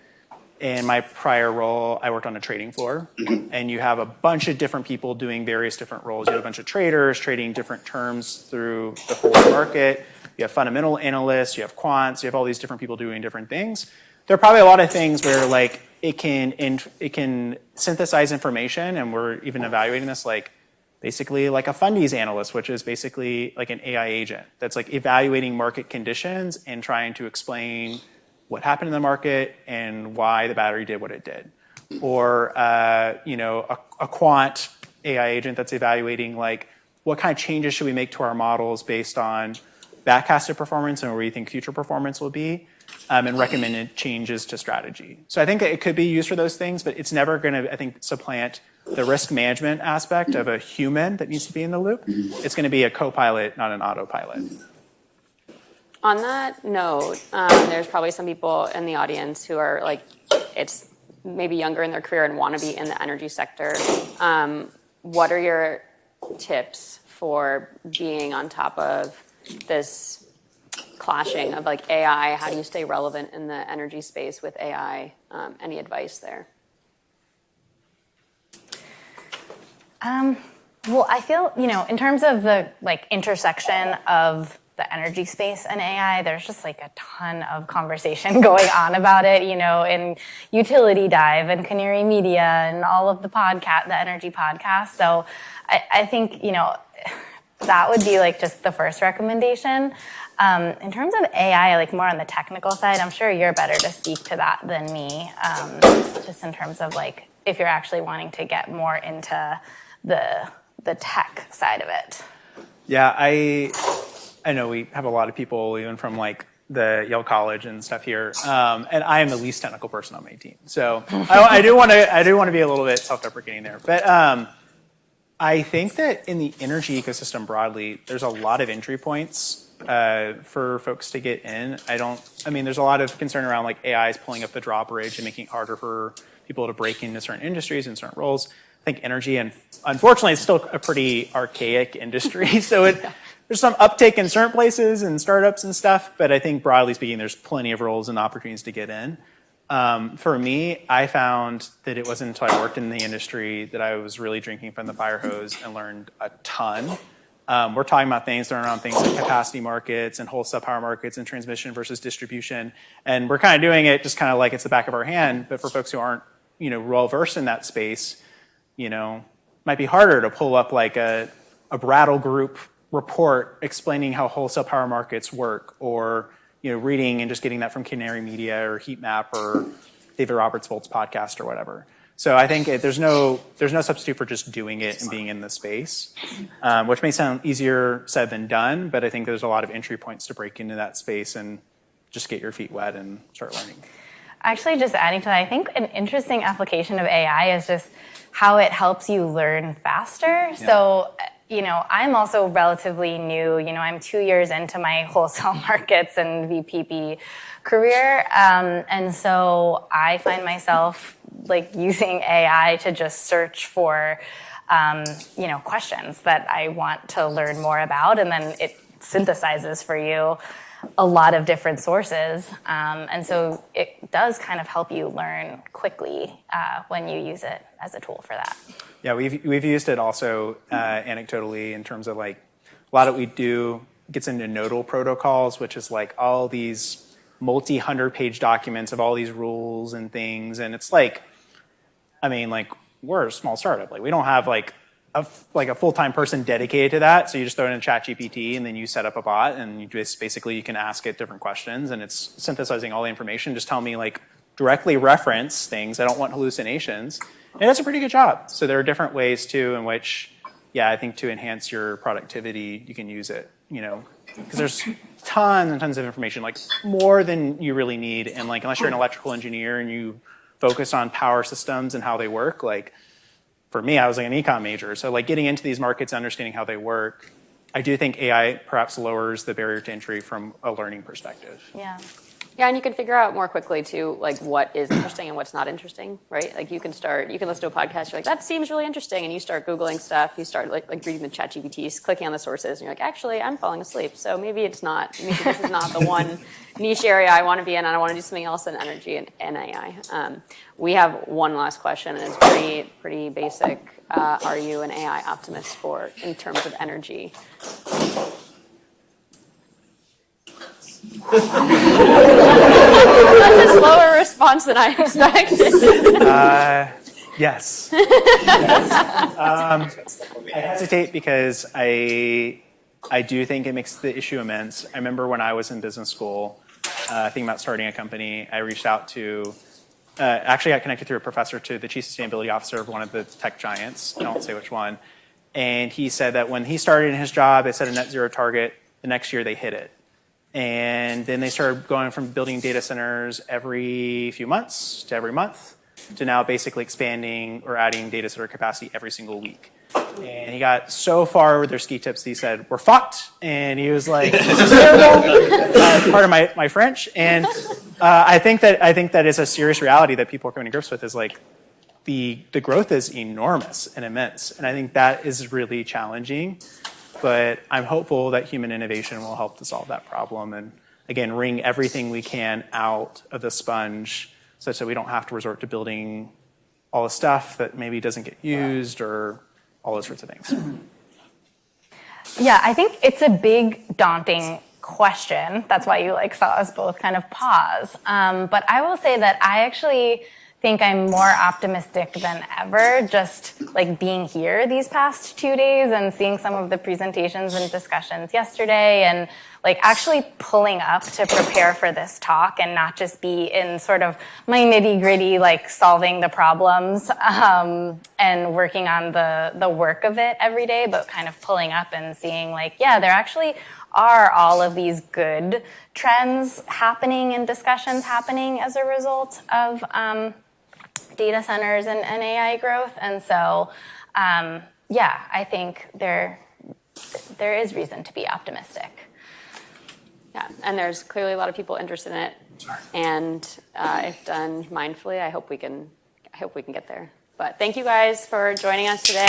in my prior role, I worked on a trading floor, and you have a bunch of different people doing various different roles. You have a bunch of traders trading different terms through the forward market. You have fundamental analysts, you have quants, you have all these different people doing different things. There are probably a lot of things where like it can synthesize information, and we're even evaluating this like basically like a fundies analyst, which is basically like an AI agent that's like evaluating market conditions and trying to explain what happened in the market and why the battery did what it did. Or a quant AI agent that's evaluating like what kind of changes should we make to our models based on backcasted performance and where we think future performance will be, and recommended changes to strategy. So I think it could be used for those things, but it's never going to, I think, supplant the risk management aspect of a human that needs to be in the loop. It's going to be a co-pilot, not an autopilot. On that note, there's probably some people in the audience who are like, it's maybe younger in their career and want to be in the energy sector. What are your tips for being on top of this clashing of like AI? How do you stay relevant in the energy space with AI? Any advice there? Well, I feel, in terms of the like intersection of the energy space and AI, there's just like a ton of conversation going on about it, in Utility Dive and Canary Media and all of the energy podcasts. So I think, that would be like just the first recommendation. In terms of AI, like more on the technical side, I'm sure you're better to speak to that than me, just in terms of like if you're actually wanting to get more into the tech side of it. Yeah, I know we have a lot of people even from like the Yale College and stuff here, and I am the least technical person on my team. So I do want to be a little bit self-deprecating there, but I think that in the energy ecosystem broadly, there's a lot of entry points for folks to get in. There's a lot of concern around like AI is pulling up the drawbridge and making it harder for people to break into certain industries and certain roles. I think energy, and unfortunately, it's still a pretty archaic industry. So there's some uptake in certain places and startups and stuff, but I think broadly speaking, there's plenty of roles and opportunities to get in. For me, I found that it wasn't until I worked in the industry that I was really drinking from the fire hose and learned a ton. We're talking about things that are around things like capacity markets and wholesale power markets and transmission versus distribution. And we're kind of doing it just kind of like it's the back of our hand, but for folks who aren't, well versed in that space, might be harder to pull up like a Brattle Group report explaining how wholesale power markets work, or reading and just getting that from Canary Media or Heat Map or David Roberts Volt's podcast or whatever. So I think there's no substitute for just doing it and being in the space, which may sound easier said than done, but I think there's a lot of entry points to break into that space and just get your feet wet and start learning. Actually, just adding to that, I think an interesting application of AI is just how it helps you learn faster. Yeah. So, I'm also relatively new. I'm 2 years into my wholesale markets and VPP career. And so I find myself like using AI to just search for, questions that I want to learn more about. And then it synthesizes for you a lot of different sources. And so it does kind of help you learn quickly when you use it as a tool for that. Yeah, we've used it also anecdotally in terms of like a lot of what we do gets into nodal protocols, which is like all these multi-100-page documents of all these rules and things. And it's like, we're a small startup. Like we don't have like like a full-time person dedicated to that. So you just throw it in ChatGPT and then you set up a bot and you just basically you can ask it different questions and it's synthesizing all the information. Just tell me like directly reference things. I don't want hallucinations. And it does a pretty good job. So there are different ways too in which, yeah, I think to enhance your productivity, you can use it, because there's tons and tons of information, like more than you really need. And like, unless you're an electrical engineer and you focus on power systems and how they work, like for me, I was like an econ major. So like getting into these markets, understanding how they work, I do think AI perhaps lowers the barrier to entry from a learning perspective. Yeah. Yeah, and you can figure out more quickly too, like what is interesting and what's not interesting, right? Like you can listen to a podcast, you're like, that seems really interesting, and you start Googling stuff, you start like reading the ChatGPTs, clicking on the sources, and you're like, actually, I'm falling asleep, so maybe it's not, maybe this is not the one niche area I want to be in, and I want to do something else in energy and AI. We have one last question, and it's pretty basic. Are you an AI optimist in terms of energy? That's a slower response than I expected. Yes. I hesitate because I do think it makes the issue immense. I remember when I was in business school, thinking about starting a company, I reached out to, actually got connected through a professor to the chief sustainability officer of one of the tech giants. I won't say which one. And he said that when he started in his job, they set a net zero target. The next year they hit it. And then they started going from building data centers every few months to every month to now basically expanding or adding data center capacity every single week. And he got so far with their ski tips, he said, "We're fucked." And he was like, "This is terrible." Part of my French. And I think that is a serious reality that people are coming to grips with is like the growth is enormous and immense. And I think that is really challenging. But I'm hopeful that human innovation will help to solve that problem and, again, wring everything we can out of the sponge such that we don't have to resort to building all the stuff that maybe doesn't get used or all those sorts of things. Yeah, I think it's a big, daunting question. That's why you saw us both kind of pause. But I will say that I actually think I'm more optimistic than ever just being here these past 2 days and seeing some of the presentations and discussions yesterday and actually pulling up to prepare for this talk and not just be in sort of my nitty-gritty solving the problems and working on the work of it every day, but kind of pulling up and seeing yeah, there actually are all of these good trends happening and discussions happening as a result of data centers and AI growth. And so, yeah, I think there is reason to be optimistic. Yeah, and there's clearly a lot of people interested in it. And if done mindfully, I hope we can get there. But thank you guys for joining us today.